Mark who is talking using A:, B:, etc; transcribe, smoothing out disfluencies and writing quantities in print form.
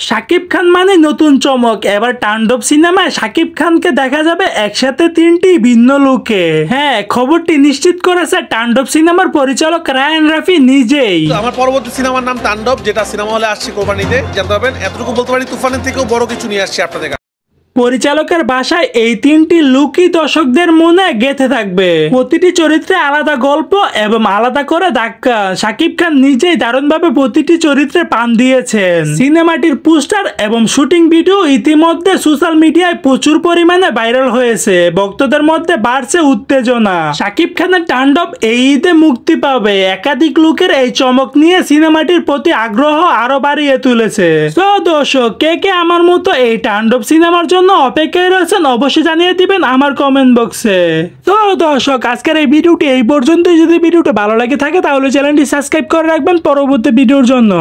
A: শাকিব খান মানে নতুন চমক। এবার তাণ্ডব সিনেমায় শাকিব খানকে দেখা যাবে একসাথে তিনটি ভিন্ন লুকে। হ্যাঁ, খবরটি নিশ্চিত করেছে তাণ্ডব সিনেমার পরিচালক রায়ান রাফি নিজেই।
B: আমার পরবর্তী সিনেমার নাম তাণ্ডব, যেটা সিনেমা হলে আসছে কোরবানিতে। জানতে পারবেন, এতটুকু বলতে পারি তুফানের থেকেও বড় কিছু নিয়ে আসছে আপনাদের।
A: পরিচালকের বাসায় এই তিনটি লুকই দর্শকদের মনে গেঁথে থাকবে। প্রতিটি চরিত্রে আলাদা গল্প এবং আলাদা করে ধাক্কা। শাকিব খান নিজেই দারুণভাবে প্রতিটি চরিত্রে পান দিয়েছেন। সিনেমাটির পোস্টার এবং শুটিং ভিডিও ইতিমধ্যে সোশ্যাল মিডিয়ায় প্রচুর পরিমাণে ভাইরাল হয়েছে। ভক্তদের মধ্যে বাড়ছে উত্তেজনা। শাকিব খানের তাণ্ডব এই ঈদে মুক্তি পাবে। একাধিক লুকের এই চমক নিয়ে সিনেমাটির প্রতি আগ্রহ আরো বাড়িয়ে তুলেছে। তো দর্শক, কে কে আমার মতো এই তাণ্ডব সিনেমার জন্য অপেক্ষায় রয়েছেন অবশ্যই জানিয়ে দিবেন আমার কমেন্ট বক্সে। তো দর্শক, আজকের এই ভিডিওটি এই পর্যন্তই। যদি ভিডিওটা ভালো লাগে থাকে তাহলে চ্যানেলটি সাবস্ক্রাইব করে রাখবেন পরবর্তী ভিডিওর জন্য।